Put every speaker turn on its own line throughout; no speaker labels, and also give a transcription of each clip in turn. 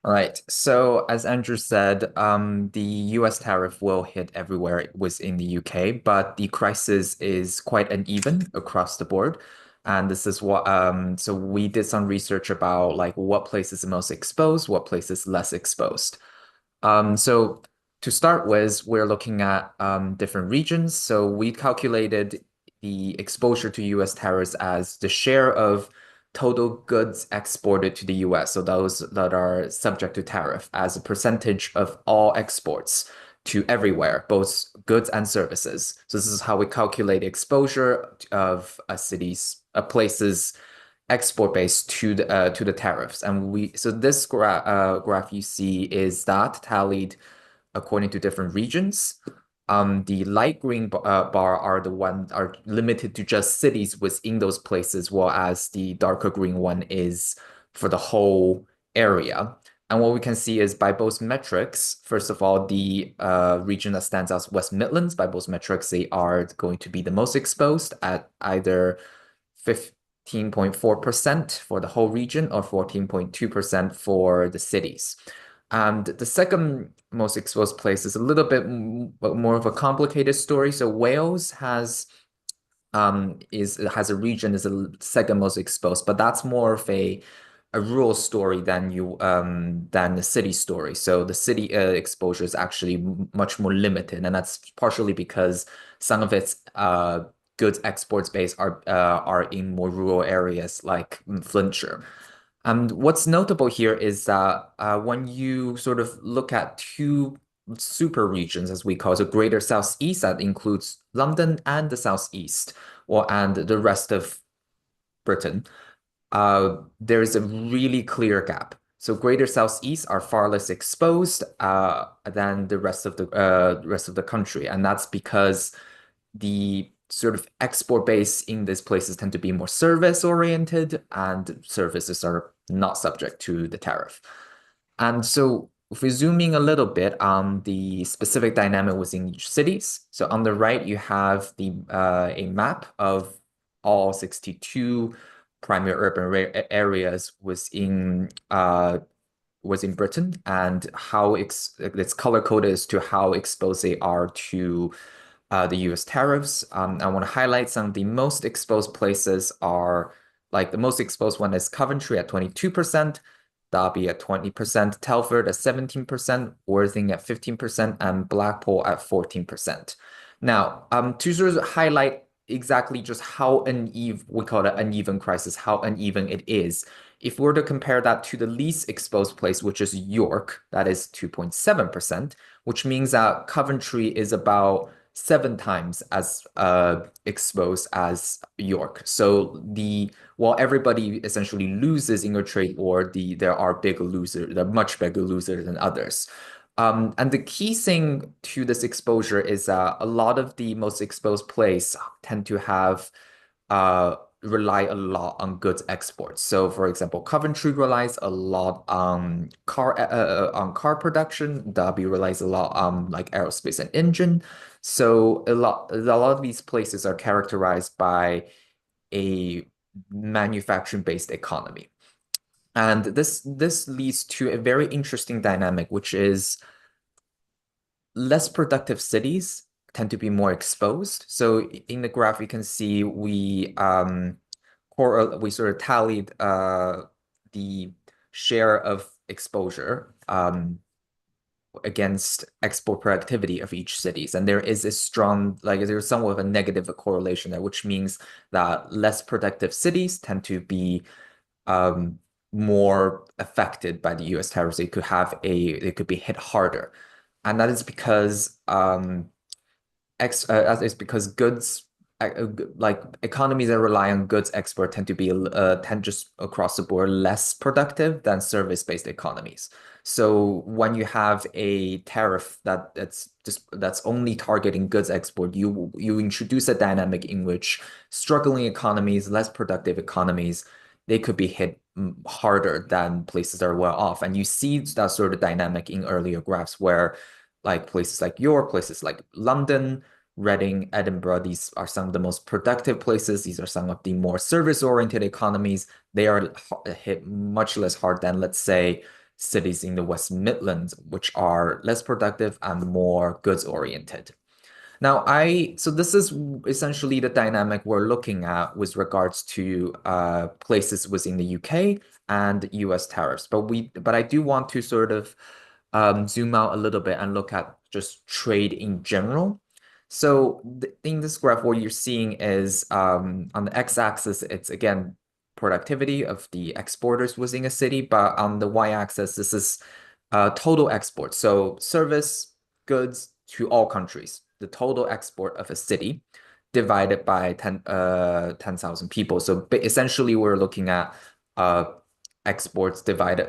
All right. So as Andrew said, the US tariff will hit everywhere it was in the UK, but the crisis is quite uneven across the board. And this is what so we did some research about like what places are most exposed, what places less exposed. So to start with, we're looking at different regions. So we calculated the exposure to US tariffs as the share of total goods exported to the US. So those that are subject to tariff as a percentage of all exports to everywhere, both goods and services. So this is how we calculate exposure of a place's export base to the tariffs. And this graph you see is that tallied according to different regions. The light green bar are the one are limited to just cities within those places, whereas the darker green one is for the whole area. And what we can see is by both metrics, first of all, the region that stands out, West Midlands, by both metrics, they are going to be the most exposed at either 15.4% for the whole region or 14.2% for the cities. And the second most exposed place is a little bit more of a complicated story. So Wales has a region is the second most exposed, but that's more of a rural story than the city story. So the city exposure is actually much more limited, and that's partially because some of its goods exports base are in more rural areas like Flintshire. And what's notable here is that when you sort of look at two super regions, as we call it, so Greater Southeast, that includes London and the Southeast, and the rest of Britain, there's a really clear gap. So Greater Southeast are far less exposed than the rest of the country, and that's because the sort of export base in these places tend to be more service oriented, and services are not subject to the tariff. And so if we zoom in a little bit on the specific dynamic within each cities. So on the right, you have a map of all 62 primary urban areas within Britain and how it's color coded as to how exposed they are to the US tariffs. I want to highlight some of the most exposed places are like the most exposed one is Coventry at 22%, Derby at 20%, Telford at 17%, Worthing at 15%, and Blackpool at 14%. Now, to sort of highlight exactly just how uneven, we call it uneven crisis, how uneven it is. If we were to compare that to the least exposed place, which is York, that is 2.7%, which means that Coventry is about 7 times as exposed as York. So while everybody essentially loses in a trade war, there are much bigger losers than others. And the key thing to this exposure is that a lot of the most exposed places tend to have rely a lot on goods exports. So, for example, Coventry relies a lot on car production. Derby relies a lot on like aerospace and engine. So a lot of these places are characterized by a manufacturing-based economy. And this leads to a very interesting dynamic, which is less productive cities tend to be more exposed. So in the graph, you can see we sort of tallied the share of exposure against export productivity of each cities. And there is a strong, like there's somewhat of a negative correlation there, which means that less productive cities tend to be more affected by the US tariffs. They could be hit harder. And that is because goods like economies that rely on goods export tend just across the board less productive than service-based economies. So when you have a tariff that's only targeting goods export, you introduce a dynamic in which struggling economies, less productive economies, they could be hit harder than places that are well off. And you see that sort of dynamic in earlier graphs where like places like York, places like London, Reading, Edinburgh, these are some of the most productive places. These are some of the more service-oriented economies. They are hit much less hard than, let's say, cities in the West Midlands, which are less productive and more goods oriented. Now, so this is essentially the dynamic we're looking at with regards to places within the UK and US tariffs. But I do want to sort of zoom out a little bit and look at just trade in general. So in this graph, what you're seeing is on the x-axis, it's again productivity of the exporters within a city, but on the y-axis, this is total export. So service goods to all countries, the total export of a city divided by 10,000 people. So essentially, we're looking at exports divided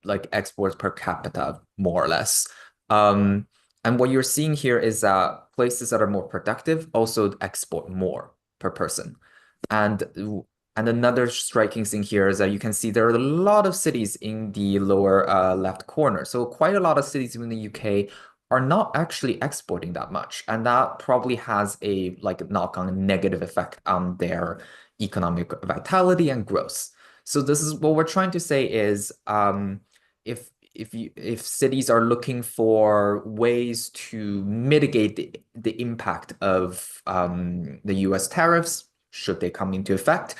like exports per capita, more or less. And what you're seeing here is that places that are more productive also export more per person. And another striking thing here is that you can see there are a lot of cities in the lower left corner. So quite a lot of cities in the UK are not actually exporting that much. And that probably has a knock-on negative effect on their economic vitality and growth. So this is what we're trying to say is if cities are looking for ways to mitigate the impact of the US tariffs, should they come into effect,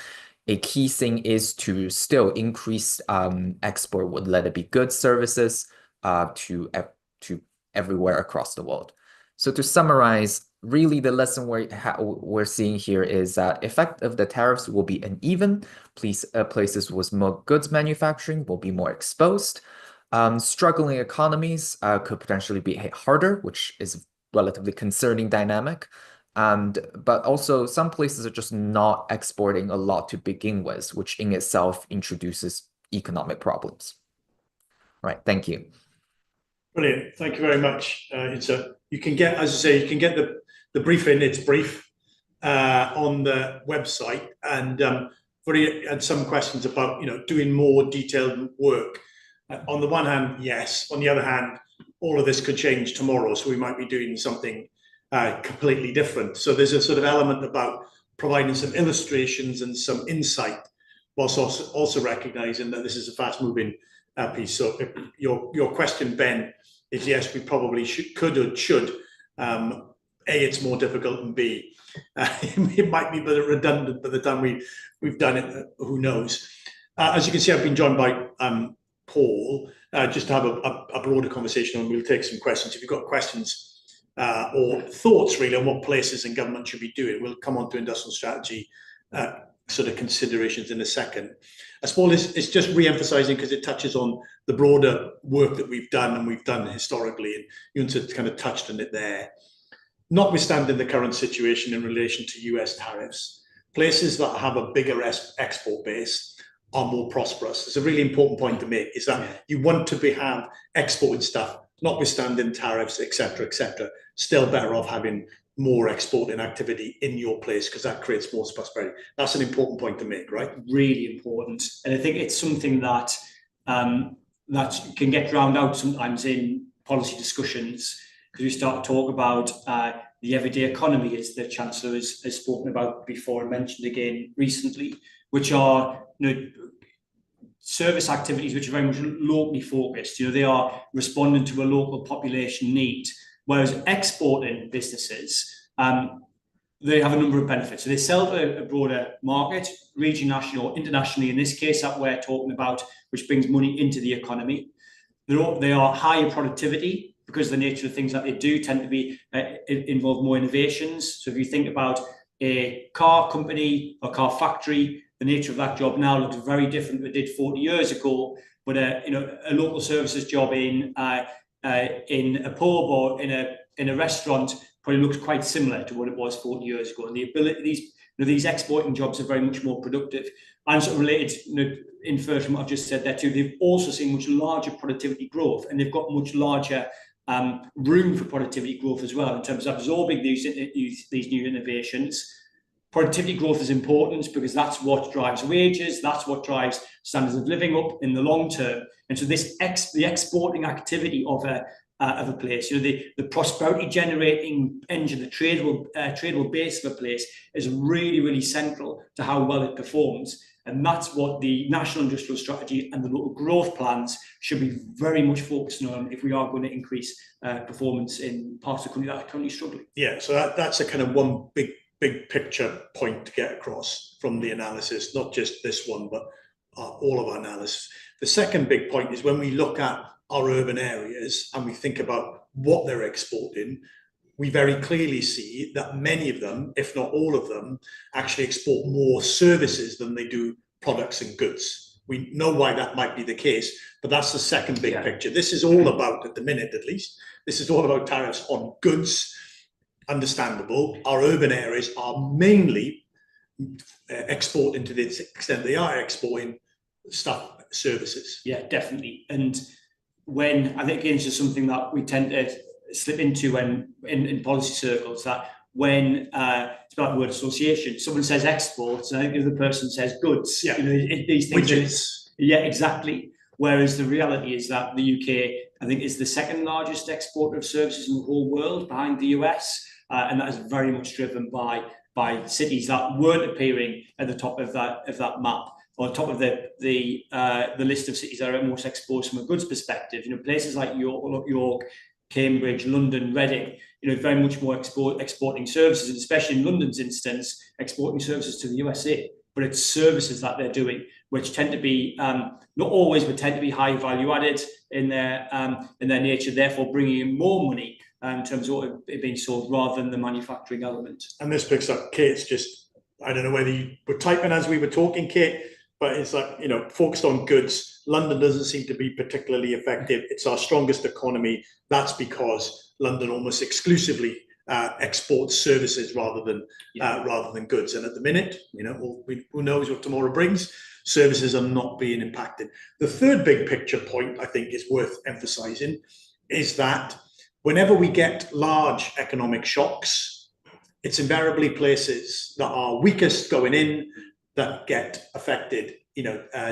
a key thing is to still increase export, whether it be goods, services, to everywhere across the world. So to summarize, really the lesson we're seeing here is that effect of the tariffs will be uneven. Places with more goods manufacturing will be more exposed. Struggling economies could potentially be hit harder, which is a relatively concerning dynamic. But also some places are just not exporting a lot to begin with, which in itself introduces economic problems. Right, thank you.
Brilliant. Thank you very much. You can get, as I say, you can get the brief in its brief on the website, and already had some questions about doing more detailed work. On the one hand, yes. On the other hand, all of this could change tomorrow, so we might be doing something completely different. So there's a sort of element about providing some illustrations and some insight, whilst also recognizing that this is a fast-moving piece. So your question, Ben, is yes, we probably could or should. A, it's more difficult, and B, it might be a bit redundant by the time we've done it. Who knows? As you can see, I've been joined by Paul, just to have a broader conversation, and we'll take some questions. If you've got questions or thoughts really on what places and government should be doing, we'll come on to industrial strategy sort of considerations in a second. I suppose it's just re-emphasizing, because it touches on the broader work that we've done and we've done historically, and Yunze kind of touched on it there. Notwithstanding the current situation in relation to US tariffs, places that have a bigger export base are more prosperous. It's a really important point to make, is that you want to have exporting stuff, notwithstanding tariffs, etc., still better off having more exporting activity in your place, because that creates more prosperity. That's an important point to make, right?
Really important. And I think it's something that that can get drowned out sometimes in policy discussions, because we start to talk about the everyday economy, as the Chancellor has spoken about before and mentioned again recently, which are service activities which are very much locally focused. They are responding to a local population need. Whereas exporting businesses, they have a number of benefits. So they sell to a broader market, regional, national, or internationally, in this case that we're talking about, which brings money into the economy. They are higher productivity, because the nature of things that they do tend to be involve more innovations. So if you think about a car company or car factory, the nature of that job now looks very different than it did 40 years ago. But a local services job in a pub or in a restaurant probably looks quite similar to what it was 40 years ago. And the ability, these exporting jobs are very much more productive. And sort of related, infer from what I've just said there too, they've also seen much larger productivity growth, and they've got much larger room for productivity growth as well, in terms of absorbing these new innovations. Productivity growth is important, because that's what drives wages, that's what drives standards of living up in the long term. And so the exporting activity of a place, the prosperity generating engine, the tradable base of a place, is really, really central to how well it performs. And that's what the national industrial strategy and the local growth plans should be very much focusing on if we are going to increase performance in parts of the country that are currently struggling.
Yeah, so that's a kind of one big picture point to get across from the analysis, not just this one, but all of our analysis. The second big point is when we look at our urban areas and we think about what they're exporting, we very clearly see that many of them, if not all of them, actually export more services than they do products and goods. We know why that might be the case, but that's the second big picture. This is all about, at the minute at least, this is all about tariffs on goods. Understandable. Our urban areas are mainly exporting to the extent they are exporting stuff, services.
Yeah, definitely. And when I think again, it's just something that we tend to slip into when in policy circles, that when it's about word association, someone says exports and I think the other person says goods.
Yeah.
These things.
Widgets.
Yeah, exactly. Whereas the reality is that the UK, I think, is the second largest exporter of services in the whole world, behind the US, and that is very much driven by cities that weren't appearing at the top of that map, or top of the list of cities that are most exposed from a goods perspective. Places like York, Cambridge, London, Reading, very much more exporting services, and especially in London's instance, exporting services to the USA. But it's services that they're doing, which tend to be not always, but tend to be high value added in their nature, therefore bringing in more money in terms of it being sold rather than the manufacturing element.
And this picks up Kate's just, I don't know whether you were typing as we were talking, Kate, but it's like, focused on goods. London doesn't seem to be particularly effective. It's our strongest economy. That's because London almost exclusively exports services rather than goods. And at the minute, who knows what tomorrow brings? Services are not being impacted. The third big picture point I think is worth emphasizing is that whenever we get large economic shocks, it's invariably places that are weakest going in that get affected,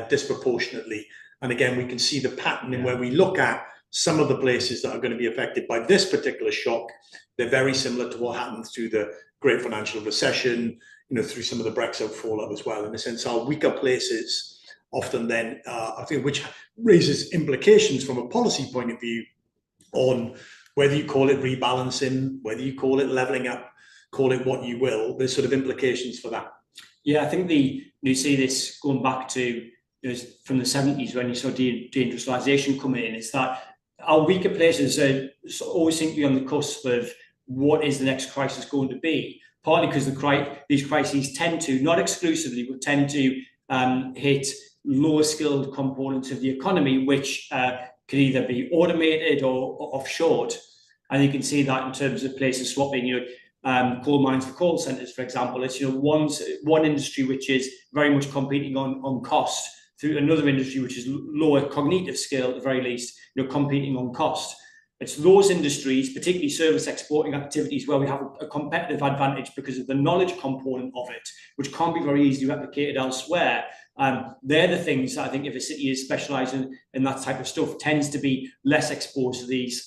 disproportionately. And again, we can see the pattern in where we look at some of the places that are going to be affected by this particular shock. They're very similar to what happened through the Great Financial Recession, through some of the Brexit fallout as well. In a sense, our weaker places often then, I think, which raises implications from a policy point of view on whether you call it rebalancing, whether you call it leveling up, call it what you will. There's sort of implications for that.
Yeah, I think you see this going back to from the 70s when you saw deindustrialization coming in. It's that our weaker places always seem to be on the cusp of what is the next crisis going to be. Partly because these crises tend to, not exclusively, but tend to hit lower skilled components of the economy, which can either be automated or offshored. And you can see that in terms of places swapping, coal mines for call centers, for example. It's one industry which is very much competing on cost through another industry which is lower cognitive skill, at the very least, competing on cost. It's those industries, particularly service exporting activities, where we have a competitive advantage because of the knowledge component of it, which can't be very easily replicated elsewhere. They're the things that I think if a city is specialising in that type of stuff, tends to be less exposed to these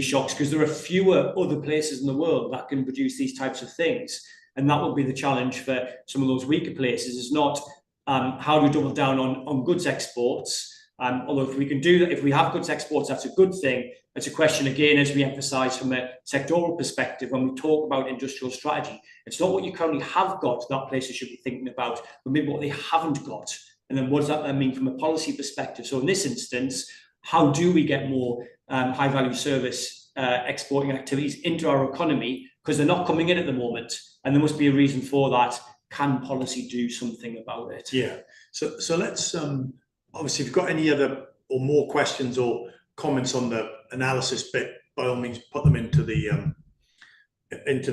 shocks, because there are fewer other places in the world that can produce these types of things. And that will be the challenge for some of those weaker places, is not how do we double down on goods exports. Although if we can do that, if we have goods exports, that's a good thing. It's a question, again, as we emphasise from a sectoral perspective, when we talk about industrial strategy, it's not what you currently have got that places should be thinking about, but maybe what they haven't got. And then what does that then mean from a policy perspective? So in this instance, how do we get more high-value service exporting activities into our economy? Because they're not coming in at the moment, and there must be a reason for that. Can policy do something about it?
Yeah. So let's obviously, if you've got any other or more questions or comments on the analysis bit, by all means, put them into the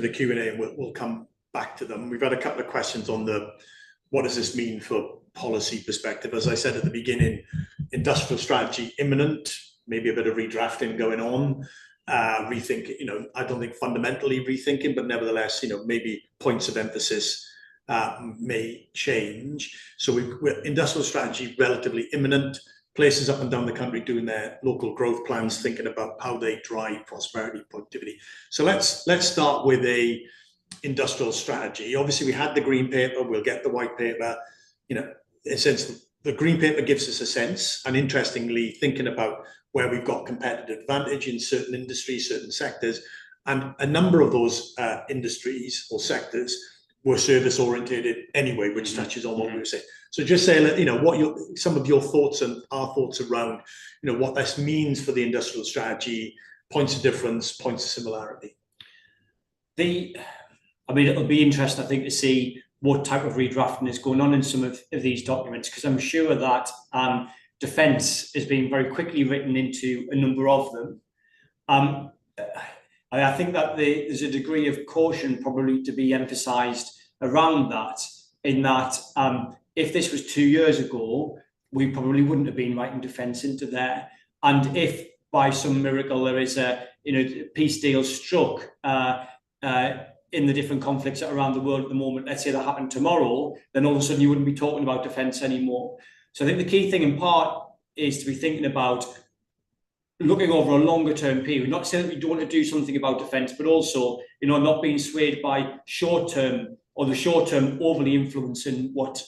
Q&A, and we'll come back to them. We've had a couple of questions on what does this mean for policy perspective. As I said at the beginning, industrial strategy imminent, maybe a bit of redrafting going on, rethinking. I don't think fundamentally rethinking, but nevertheless, maybe points of emphasis may change. So we're industrial strategy relatively imminent. Places up and down the country doing their local growth plans, thinking about how they drive prosperity, productivity. So let's start with a industrial strategy. Obviously, we had the green paper. We'll get the white paper. in a sense, the green paper gives us a sense, and interestingly, thinking about where we've got competitive advantage in certain industries, certain sectors, and a number of those industries or sectors were service oriented anyway, which touches on what we were saying. So just say, what some of your thoughts and our thoughts around, what this means for the industrial strategy, points of difference, points of similarity.
It'll be interesting, I think, to see what type of redrafting is going on in some of these documents, because I'm sure that defence is being very quickly written into a number of them. I think that there's a degree of caution probably to be emphasised around that, in that if this was 2 years ago, we probably wouldn't have been writing defence into there. And if by some miracle there is a peace deal struck in the different conflicts around the world at the moment, let's say that happened tomorrow, then all of a sudden you wouldn't be talking about defence anymore. So I think the key thing in part is to be thinking about looking over a longer term period, not saying that we don't want to do something about defence, but also, not being swayed by short term or the short term overly influencing what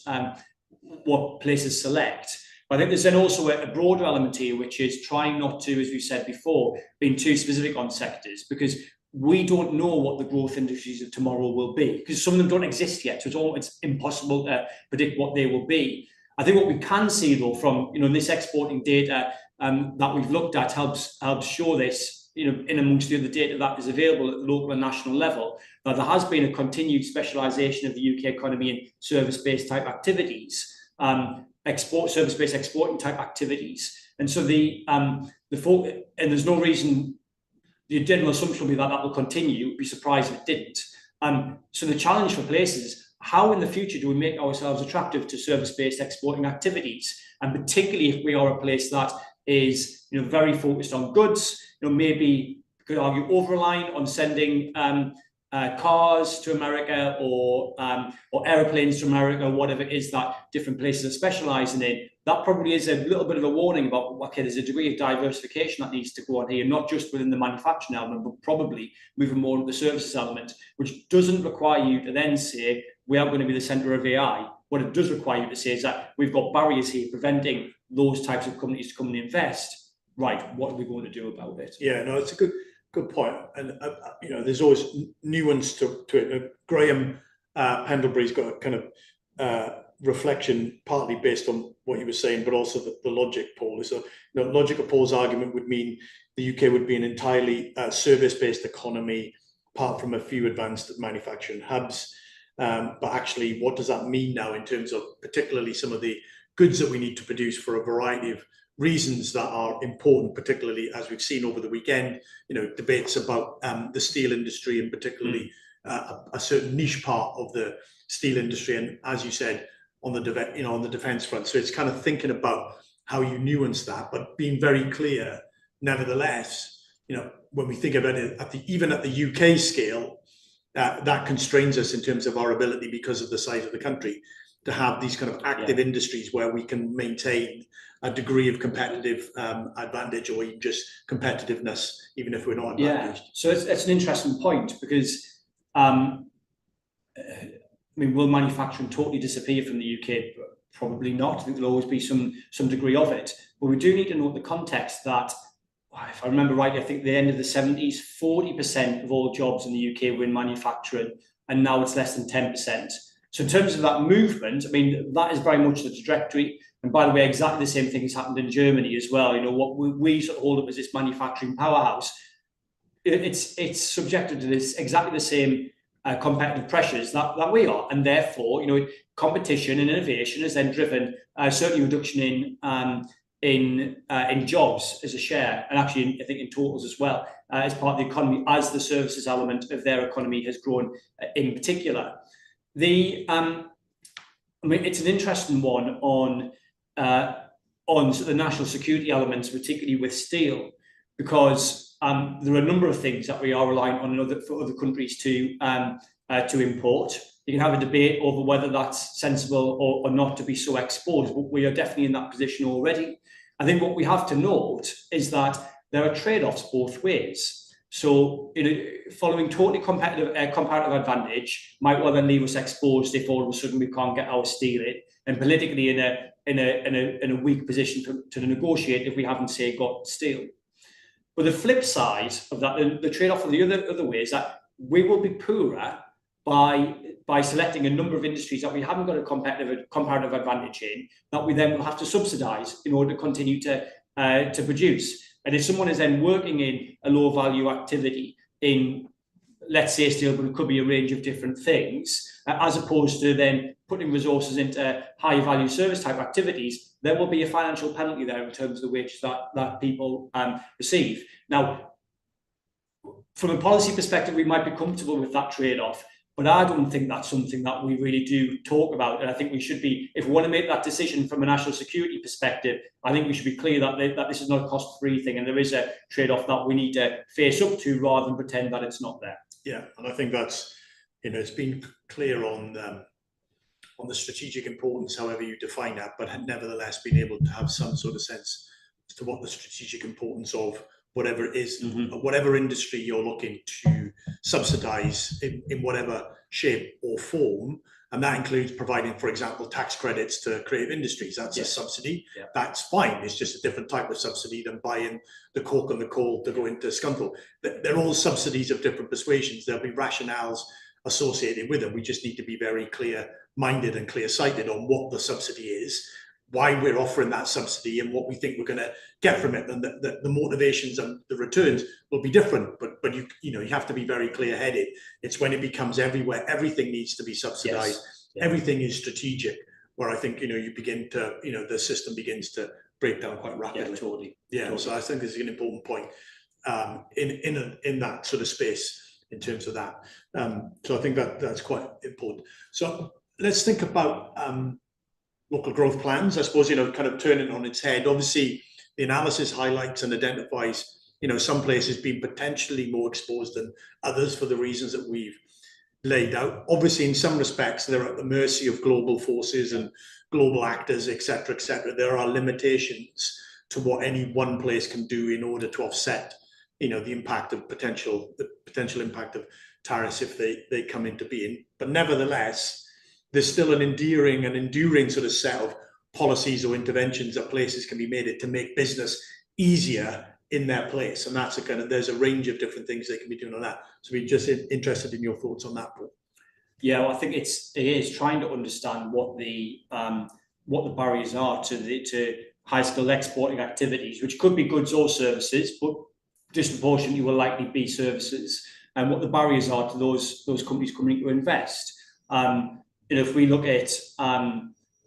places select. But I think there's then also a broader element here, which is trying not to, as we said before, being too specific on sectors, because we don't know what the growth industries of tomorrow will be, because some of them don't exist yet. So it's impossible to predict what they will be. I think what we can see, though, from this exporting data that we've looked at helps show this, in amongst the other data that is available at the local and national level, that there has been a continued specialisation of the UK economy in service-based type activities, service-based exporting type activities, and so and there's no reason. The general assumption will be that will continue. You'd be surprised if it didn't. So the challenge for places is, how in the future do we make ourselves attractive to service-based exporting activities? And particularly if we are a place that is very focused on goods, maybe you could argue over-reliant on sending cars to America or airplanes to America, or whatever it is that different places are specialising in. That probably is a little bit of a warning about, okay, there's a degree of diversification that needs to go on here, not just within the manufacturing element, but probably moving more into the services element, which doesn't require you to then say, we are going to be the centre of AI. What it does require you to say is that we've got barriers here preventing those types of companies to come and invest. Right, what are we going to do about it?
Yeah, no, it's a good point. And, there's always nuance to it. Graham Pendlebury's got a kind of reflection, partly based on what you were saying, but also the logic, Paul. So, logic of Paul's argument would mean the UK would be an entirely service-based economy, apart from a few advanced manufacturing hubs. But actually, what does that mean now in terms of particularly some of the goods that we need to produce for a variety of reasons that are important, particularly as we've seen over the weekend, debates about the steel industry, and particularly a certain niche part of the steel industry. And as you said, on the defence front. So it's kind of thinking about how you nuance that, but being very clear, nevertheless, when we think about it even at the UK scale, that constrains us in terms of our ability, because of the size of the country, to have these kind of active industries where we can maintain a degree of competitive advantage, or even just competitiveness, even if we're not advantaged.
So it's an interesting point, because will manufacturing totally disappear from the UK? Probably not. I think there'll always be some degree of it. But we do need to note the context that, if I remember right, I think at the end of the 70s, 40% of all jobs in the UK were in manufacturing, and now it's less than 10%. So in terms of that movement, that is very much the trajectory. And by the way, exactly the same thing has happened in Germany as well. What we sort of hold up as this manufacturing powerhouse, it's subjected to this exactly the same competitive pressures that we are, and therefore, competition and innovation has then driven certainly reduction in jobs as a share, and actually, I think in totals as well, as part of the economy, as the services element of their economy has grown in particular. It's an interesting one on sort of the national security elements, particularly with steel, because there are a number of things that we are relying on for other countries to import. You can have a debate over whether that's sensible or not to be so exposed, but we are definitely in that position already. I think what we have to note is that there are trade-offs both ways. So, following totally comparative advantage might well then leave us exposed if all of a sudden we can't get our steel in. and politically in a weak position to negotiate if we haven't, say, got steel. But the flip side of that, the trade-off of the other way is that we will be poorer by selecting a number of industries that we haven't got a comparative advantage in, that we then will have to subsidise in order to continue to produce. And if someone is then working in a low value activity in, let's say, steel, but it could be a range of different things, as opposed to then putting resources into high value service type activities, there will be a financial penalty there in terms of the wages that people receive. Now, from a policy perspective, we might be comfortable with that trade-off, but I don't think that's something that we really do talk about. And I think we should be, if we want to make that decision from a national security perspective, I think we should be clear that this is not a cost-free thing, and there is a trade-off that we need to face up to rather than pretend that it's not there.
Yeah, and I think that's, it's been clear on the strategic importance, however you define that, but nevertheless being able to have some sort of sense as to what the strategic importance of whatever it is, whatever industry you're looking to subsidize in whatever shape or form. And that includes providing, for example, tax credits to creative industries. That's a subsidy. Yeah. That's fine. It's just a different type of subsidy than buying the cork and the coal to go into Scunthorpe. They're all subsidies of different persuasions. There'll be rationales associated with them. We just need to be very clear-minded and clear-sighted on what the subsidy is, why we're offering that subsidy, and what we think we're going to get from it. And the motivations and the returns will be different, but you have to be very clear-headed. It's when it becomes everywhere, everything needs to be subsidized. Yes. Yeah. Everything is strategic, where I think you begin to the system begins to break down quite rapidly.
Yeah, totally.
Yeah, totally. So I think this is an important point in that sort of space in terms of that. So I think that's quite important. So let's think about local growth plans, I suppose, kind of turning it on its head. Obviously, the analysis highlights and identifies, some places being potentially more exposed than others for the reasons that we've laid out. Obviously, in some respects, they're at the mercy of global forces and global actors, et cetera, et cetera. There are limitations to what any one place can do in order to offset, the potential impact of tariffs if they come into being. But nevertheless, there's still an enduring sort of set of policies or interventions that places can be made to make business easier in their place. And that's there's a range of different things they can be doing on that. So we're just interested in your thoughts on that, Paul.
Yeah, well, I think it is trying to understand what the barriers are to high skilled exporting activities, which could be goods or services, but disproportionately will likely be services, and what the barriers are to those companies coming to invest. If we look at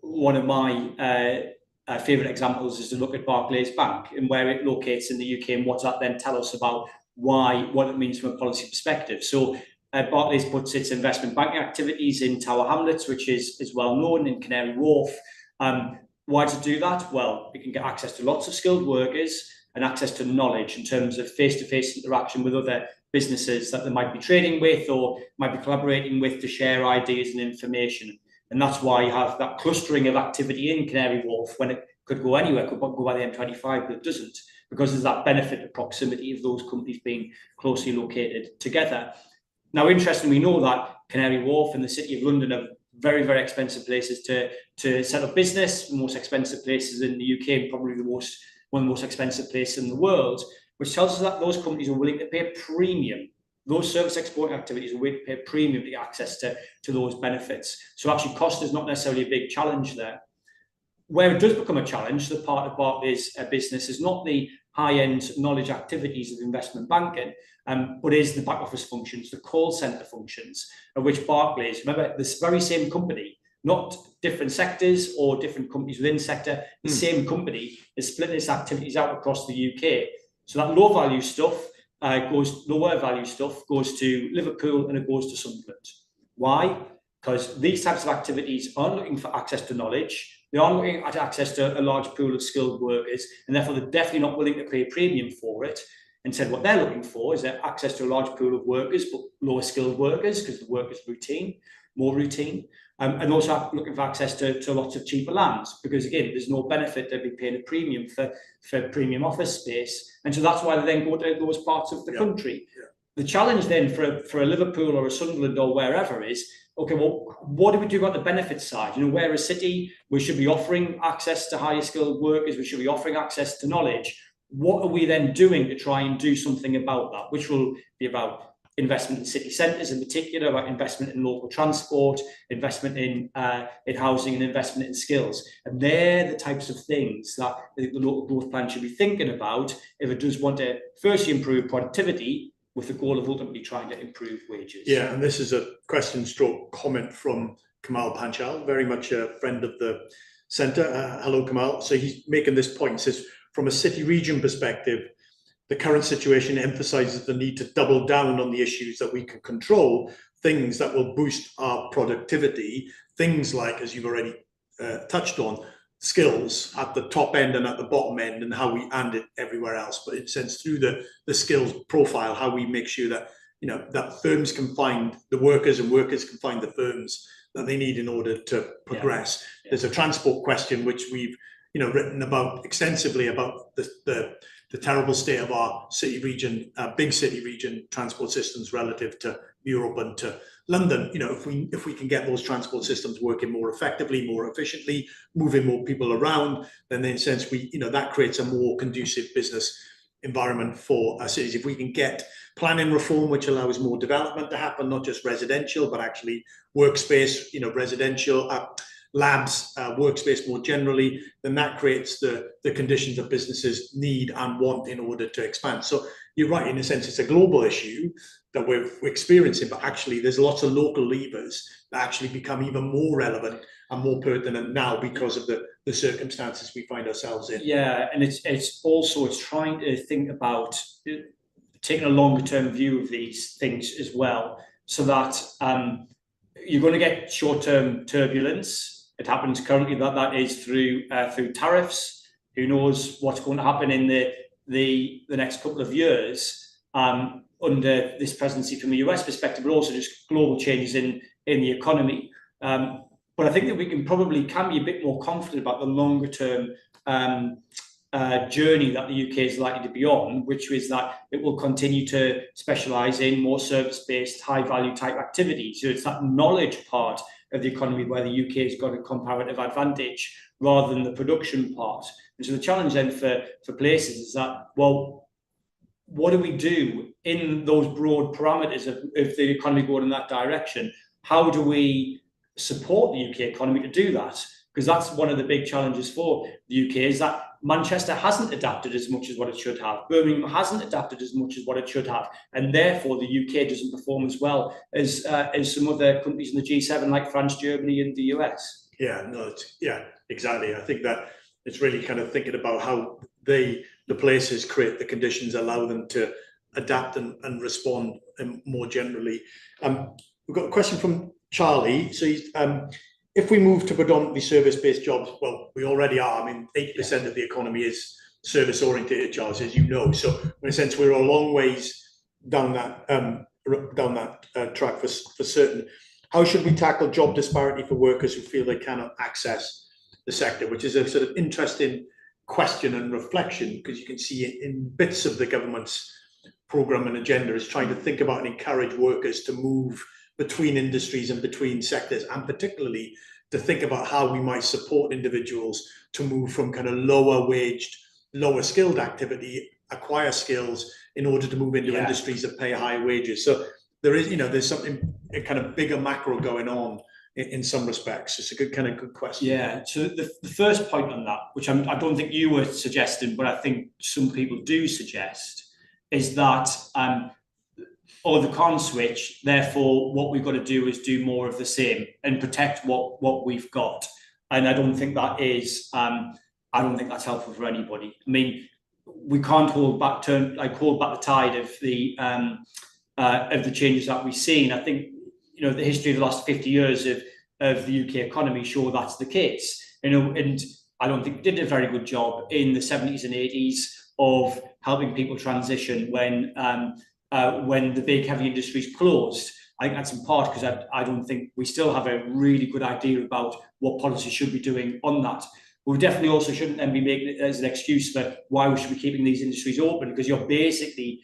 one of my favourite examples is to look at Barclays Bank and where it locates in the UK, and what that then tell us about what it means from a policy perspective. So Barclays puts its investment banking activities in Tower Hamlets, which is well known, in Canary Wharf. Why does it do that? Well, it can get access to lots of skilled workers and access to knowledge in terms of face-to-face interaction with other businesses that they might be trading with or might be collaborating with to share ideas and information. And that's why you have that clustering of activity in Canary Wharf, when it could go anywhere, could go by the M25, but it doesn't, because there's that benefit of proximity of those companies being closely located together. Now, interestingly, we know that Canary Wharf and the City of London are very, very expensive places to set up business, the most expensive places in the UK, and probably one of the most expensive places in the world, which tells us that those companies are willing to pay a premium. Those service exporting activities are willing to pay a premium to get access to those benefits. So actually cost is not necessarily a big challenge there. Where it does become a challenge, the part of Barclays business is not the high-end knowledge activities of investment banking, but is the back office functions, the call centre functions, of which Barclays, remember, this very same company, not different sectors or different companies within sector, the same company is splitting its activities out across the UK. So that lower value stuff goes to Liverpool and it goes to Sunderland. Why? Because these types of activities aren't looking for access to knowledge. They aren't looking at access to a large pool of skilled workers, and therefore they're definitely not willing to pay a premium for it. Instead, what they're looking for is access to a large pool of workers, but lower skilled workers, because the work is more routine. And also looking for access to lots of cheaper lands, because again, there's no benefit to be paying a premium for premium office space. And so that's why they then go to those parts of the country. Yeah. The challenge then for a Liverpool or a Sunderland or wherever is okay, well, what do we do about the benefit side? You know, we're a city, we should be offering access to higher skilled workers, we should be offering access to knowledge. What are we then doing to try and do something about that, which will be about investment in city centres in particular, about investment in local transport, investment in housing, and investment in skills. And they're the types of things that the local growth plan should be thinking about if it does want to firstly improve productivity with the goal of ultimately trying to improve wages.
Yeah, and this is a question stroke comment from Kamal Panchal, very much a friend of the centre. Hello, Kamal. So he's making this point, says, from a city region perspective, the current situation emphasises the need to double down on the issues that we can control, things that will boost our productivity, things like, as you've already touched on, skills at the top end and at the bottom end, and how we and it everywhere else. But in a sense, through the skills profile, how we make sure that, you know, that firms can find the workers and workers can find the firms that they need in order to progress. Yeah. There's a transport question which we've, you know, written about extensively about the terrible state of our city region, big city region transport systems relative to Europe and to London. You know, if we can get those transport systems working more effectively, more efficiently, moving more people around, then in a sense we, you know, that creates a more conducive business environment for our cities. If we can get planning reform, which allows more development to happen, not just residential, but actually workspace, you know, residential, labs, workspace more generally, then that creates the conditions that businesses need and want in order to expand. So you're right, in a sense, it's a global issue that we're experiencing, but actually there's lots of local levers that actually become even more relevant and more pertinent now because of the circumstances we find ourselves in.
Yeah, and it's also trying to think about taking a longer term view of these things as well, so that you're going to get short term turbulence. It happens currently that is through tariffs. Who knows what's going to happen in the next couple of years under this presidency from a US perspective, but also just global changes in the economy. But I think that we can be a bit more confident about the longer term journey that the UK is likely to be on, which is that it will continue to specialise in more service-based, high-value type activities. So it's that knowledge part of the economy where the UK has got a comparative advantage rather than the production part. And so the challenge then for places is that, well, what do we do in those broad parameters of the economy going in that direction? How do we support the UK economy to do that? Because that's one of the big challenges for the UK, is that Manchester hasn't adapted as much as what it should have. Birmingham hasn't adapted as much as what it should have. And therefore, the UK doesn't perform as well as some other countries in the G7, like France, Germany, and the US.
Yeah, no, exactly. I think that it's really kind of thinking about how the places create the conditions, allow them to adapt and respond more generally. We've got a question from Charlie. So he's, if we move to predominantly service-based jobs, well, we already are. I mean, 80% of the economy is service-oriented jobs, as you know. So in a sense, we're a long ways down that track for certain. How should we tackle job disparity for workers who feel they cannot access the sector? Which is a sort of interesting question and reflection, because you can see it in bits of the government's programme and agenda is trying to think about and encourage workers to move between industries and between sectors, and particularly to think about how we might support individuals to move from kind of lower waged, lower skilled activity, acquire skills in order to move into industries that pay high wages. So there is, you know, there's something, a kind of bigger macro going on in some respects. It's a good question.
Yeah, so the first point on that, which I don't think you were suggesting, but I think some people do suggest, is that the con switch, therefore what we've got to do is do more of the same and protect what we've got. And I don't think that is I don't think that's helpful for anybody. I mean, we can't hold back the tide of the changes that we've seen. I think, you know, the history of the last 50 years of the UK economy show that's the case. You know, and I don't think we did a very good job in the 70s and 80s of helping people transition when the big heavy industries closed. I think that's in part because I don't think we still have a really good idea about what policy should be doing on that. But we definitely also shouldn't then be making it as an excuse for why we should be keeping these industries open, because you're basically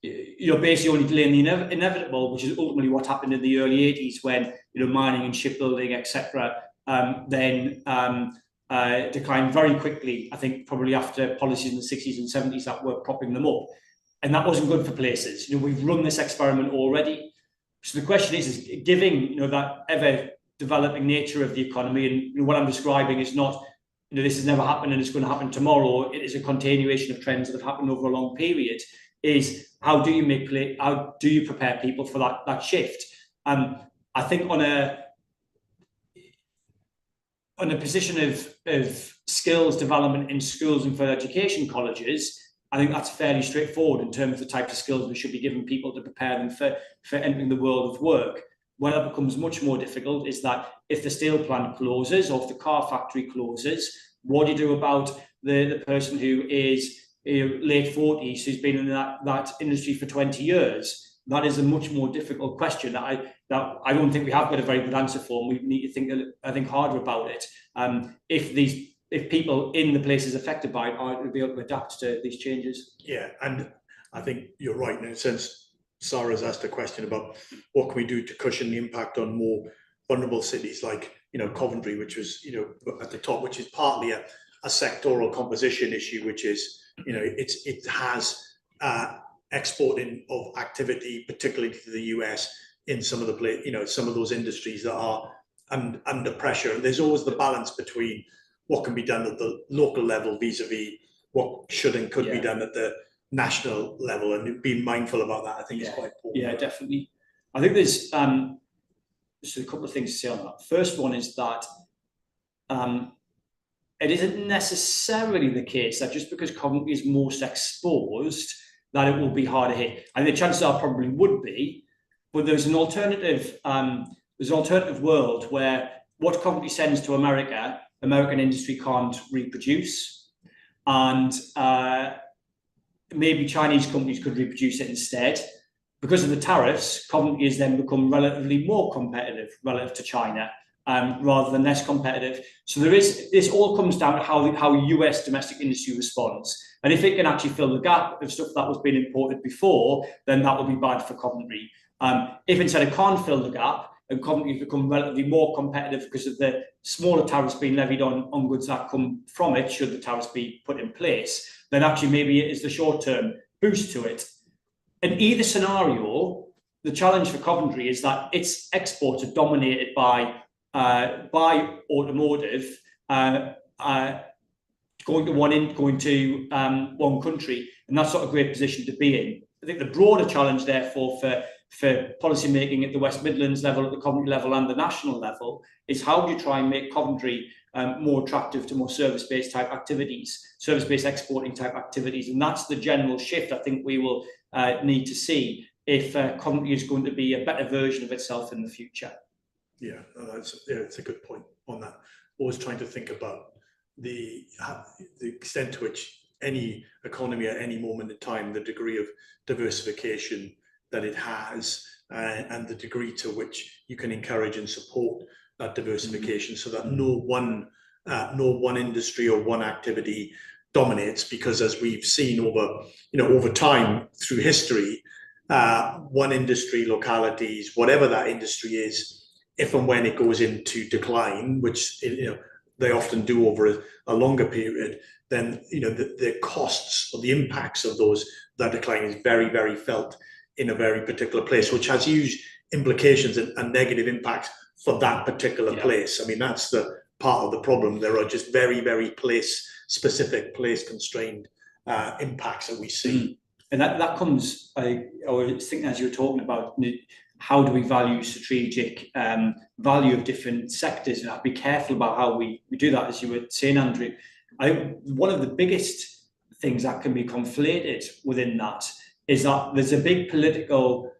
you're basically only delaying the inevitable, which is ultimately what happened in the early 80s when mining and shipbuilding, etc., then declined very quickly. I think probably after policies in the 60s and 70s that were propping them up, and that wasn't good for places. We've run this experiment already. So the question is given that ever developing nature of the economy, and what I'm describing is not this has never happened and it's going to happen tomorrow. It is a continuation of trends that have happened over a long period. Is how do you prepare people for that shift? I think on a position of skills development in schools and further education colleges, I think that's fairly straightforward in terms of the types of skills we should be giving people to prepare them for entering the world of work. Where it becomes much more difficult is that if the steel plant closes or if the car factory closes, what do you do about the person who is late 40s who's been in that industry for 20 years? That is a much more difficult question that I don't think we have got a very good answer for, and we need to think harder about it. If people in the places affected by it are to be able to adapt to these changes.
Yeah, and I think you're right in a sense. Sarah's asked a question about what can we do to cushion the impact on more vulnerable cities like Coventry, which was at the top, which is partly a sectoral composition issue, which is it has exporting of activity, particularly to the US, in some of the some of those industries that are under pressure. And there's always the balance between what can be done at the local level vis-a-vis what should and could be done at the national level, and being mindful about that, I think, is quite important.
Yeah, definitely. I think there's just a couple of things to say on that. First one is that it isn't necessarily the case that just because Coventry is most exposed that it will be harder hit. I think the chances are probably would be, but there's an alternative. There's an alternative world where what Coventry sends to America, American industry can't reproduce, and maybe Chinese companies could reproduce it instead. Because of the tariffs, Coventry has then become relatively more competitive relative to China, rather than less competitive. So this all comes down to how US domestic industry responds. And if it can actually fill the gap of stuff that was being imported before, then that will be bad for Coventry. If instead it can't fill the gap and Coventry has become relatively more competitive because of the smaller tariffs being levied on goods that come from it, should the tariffs be put in place, then actually maybe it is the short-term boost to it. In either scenario, the challenge for Coventry is that its exports are dominated by automotive, going to one country, and that's not a great position to be in. I think the broader challenge, therefore, for policy making at the West Midlands level, at the Coventry level, and the national level, is how do you try and make Coventry more attractive to more service-based type activities, service-based exporting type activities, and that's the general shift I think we will need to see if Coventry is going to be a better version of itself in the future.
Yeah, it's a good point on that. Always trying to think about the extent to which any economy at any moment in time, the degree of diversification that it has, and the degree to which you can encourage and support that diversification, so that no one industry or one activity dominates. Because as we've seen over time through history, one industry, localities, whatever that industry is, if and when it goes into decline, which they often do over a longer period, then the costs or the impacts of that decline is very, very felt in a very particular place, which has huge implications and negative impacts for that particular place. I mean, that's the part of the problem. There are just very, very place-specific, place-constrained impacts that we see.
And that comes, I was thinking as you were talking about, how do we value strategic value of different sectors, and be careful about how we do that, as you were saying, Andrew. One of the biggest things that can be conflated within that is that there's a big political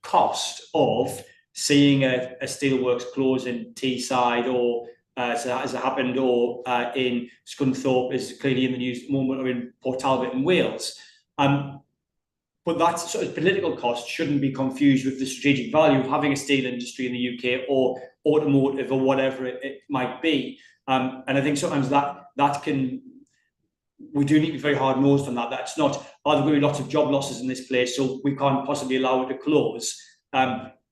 cost of seeing a steelworks close in Teesside, or as it happened, or in Scunthorpe is clearly in the news at the moment, or in Port Talbot in Wales. But that sort of political cost shouldn't be confused with the strategic value of having a steel industry in the UK, or automotive, or whatever it might be. And I think sometimes that can we do need to be very hard-nosed on that. That's not, are there going to be lots of job losses in this place, so we can't possibly allow it to close,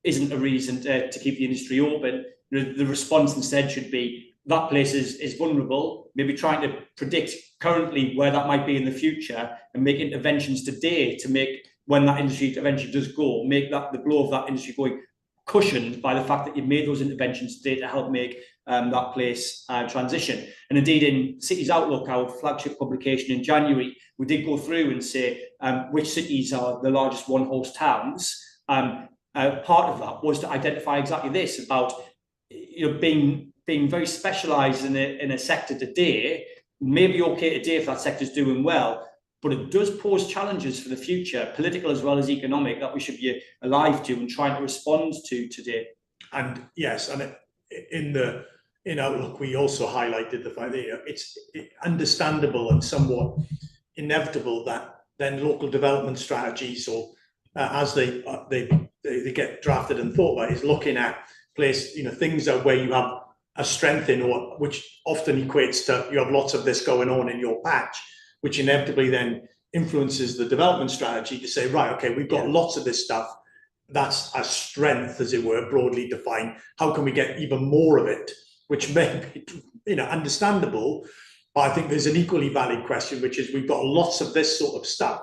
isn't a reason to keep the industry open. The response instead should be, that place is vulnerable, maybe trying to predict currently where that might be in the future and make interventions today to make, when that industry eventually does go, make that the blow of that industry going cushioned by the fact that you've made those interventions today to help make that place transition. And indeed, in Cities Outlook, our flagship publication in January, we did go through and say which cities are the largest one-horse towns. Part of that was to identify exactly this, about being very specialised in a sector today. Maybe okay today if that sector is doing well, but it does pose challenges for the future, political as well as economic, that we should be alive to and trying to respond to today.
And yes, and in Outlook, we also highlighted the fact that it's understandable and somewhat inevitable that then local development strategies, or as they get drafted and thought about, is looking at things that where you have a strength in, or which often equates to you have lots of this going on in your patch, which inevitably then influences the development strategy to say, right, okay, we've got lots of this stuff. That's a strength, as it were, broadly defined. How can we get even more of it? Which may be, understandable, but I think there's an equally valid question, which is we've got lots of this sort of stuff.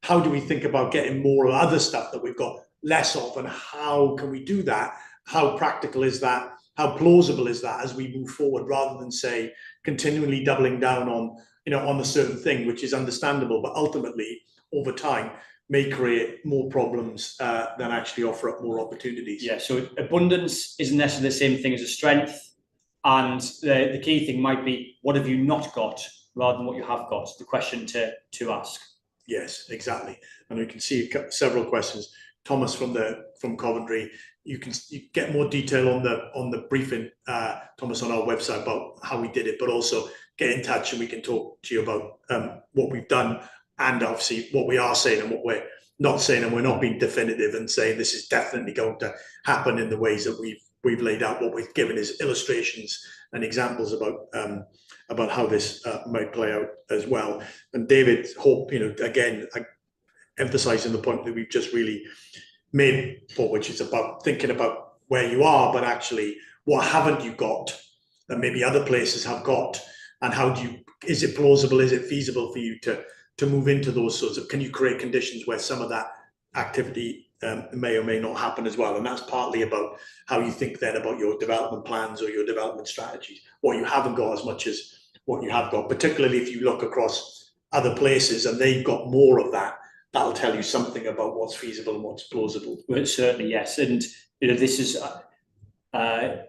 How do we think about getting more of other stuff that we've got less of, and how can we do that? How practical is that? How plausible is that as we move forward, rather than say continually doubling down on a certain thing, which is understandable, but ultimately over time may create more problems than actually offer up more opportunities.
Yeah, so abundance isn't necessarily the same thing as a strength. And the key thing might be, what have you not got rather than what you have got? The question to ask.
Yes, exactly. And we can see several questions. Thomas from Coventry, you get more detail on the briefing, Thomas, on our website about how we did it, but also get in touch and we can talk to you about what we've done, and obviously what we are saying and what we're not saying, and we're not being definitive and saying this is definitely going to happen in the ways that we've laid out. What we've given is illustrations and examples about how this might play out as well. And David, hope, again, emphasizing the point that we've just really made, which is about thinking about where you are, but actually what haven't you got that maybe other places have got, and is it plausible, is it feasible for you to move into those sorts of, can you create conditions where some of that activity may or may not happen as well? And that's partly about how you think then about your development plans or your development strategies, what you haven't got as much as what you have got, particularly if you look across other places and they've got more of that. That'll tell you something about what's feasible and what's plausible.
Well, certainly, yes. And this is a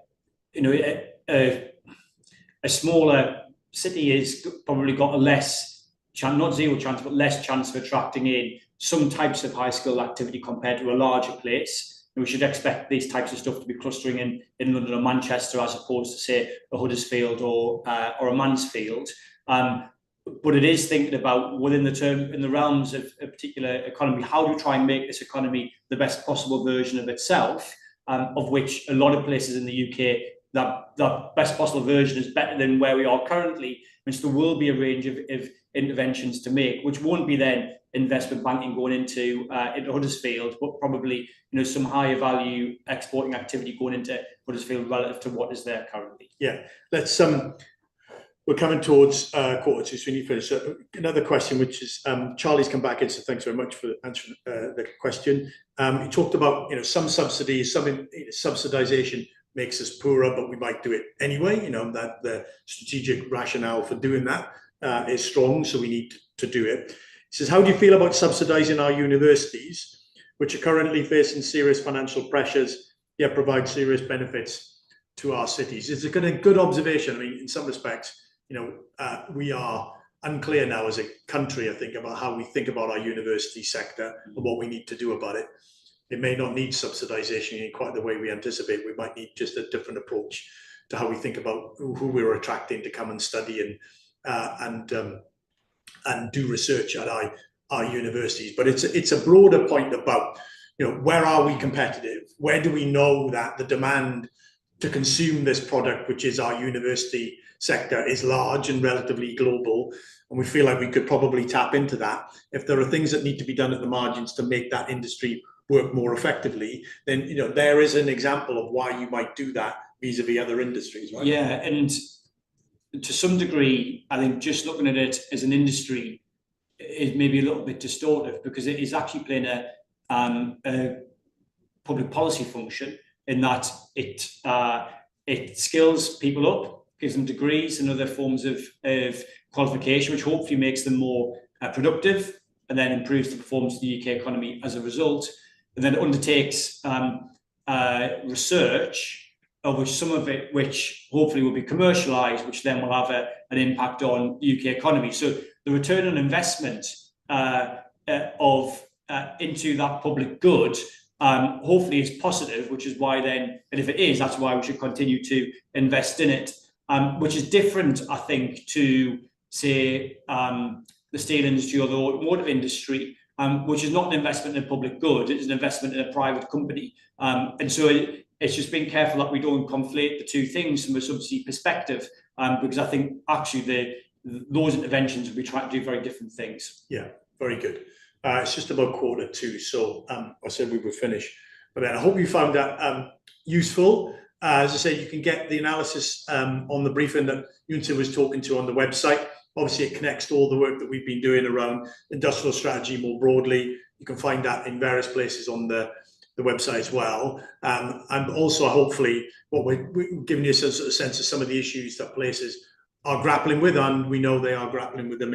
smaller city has probably got a less chance, not zero chance, but less chance of attracting in some types of high skill activity compared to a larger place. And we should expect these types of stuff to be clustering in London or Manchester, as opposed to say a Huddersfield or a Mansfield. But it is thinking about, within the realms of a particular economy, how do we try and make this economy the best possible version of itself, of which a lot of places in the UK, that best possible version is better than where we are currently, which there will be a range of interventions to make, which won't be then investment banking going into Huddersfield, but probably some higher value exporting activity going into Huddersfield relative to what is there currently.
Yeah, let's we're coming towards quarter to, so we need to finish. So another question, which is Charlie's come back in, so thanks very much for answering the question. He talked about some subsidies, some subsidization makes us poorer, but we might do it anyway. That the strategic rationale for doing that is strong, so we need to do it. He says, how do you feel about subsidizing our universities, which are currently facing serious financial pressures, yet provide serious benefits to our cities? It's a good observation. I mean, in some respects, we are unclear now as a country, I think, about how we think about our university sector and what we need to do about it. It may not need subsidization in quite the way we anticipate. We might need just a different approach to how we think about who we're attracting to come and study and do research at our universities. But it's a broader point about, where are we competitive? Where do we know that the demand to consume this product, which is our university sector is large and relatively global, and we feel like we could probably tap into that. If there are things that need to be done at the margins to make that industry work more effectively, then there is an example of why you might do that vis-a-vis other industries, right?
Yeah, and to some degree, I think just looking at it as an industry is maybe a little bit distortive, because it is actually playing a public policy function in that it skills people up, gives them degrees and other forms of qualification, which hopefully makes them more productive, and then improves the performance of the UK economy as a result. And then it undertakes research, of which some of it, which hopefully will be commercialised, which then will have an impact on the UK economy. So the return on investment into that public good hopefully is positive, which is why then, and if it is, that's why we should continue to invest in it, which is different, I think, to, say, the steel industry or the automotive industry, which is not an investment in public good, it's an investment in a private company. And so it's just being careful that we don't conflate the two things from a subsidy perspective, because I think actually those interventions will be trying to do very different things.
Yeah, very good. It's just about 1:45, so I said we would finish. But then I hope you found that useful. As I say, you can get the analysis on the briefing that Yunze was talking to on the website. Obviously, it connects to all the work that we've been doing around industrial strategy more broadly. You can find that in various places on the website as well. And also, hopefully, what we're giving you a sense of some of the issues that places are grappling with, and we know they are grappling with them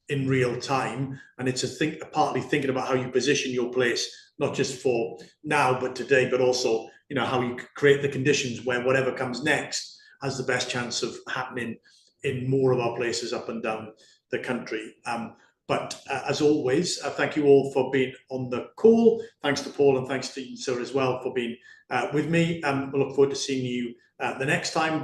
in real time. And it's partly thinking about how you position your place, not just for now, but today, but also, how you create the conditions where whatever comes next has the best chance of happening in more of our places up and down the country. But as always, thank you all for being on the call. Thanks to Paul and thanks to Yunze as well for being with me. We look forward to seeing you the next time.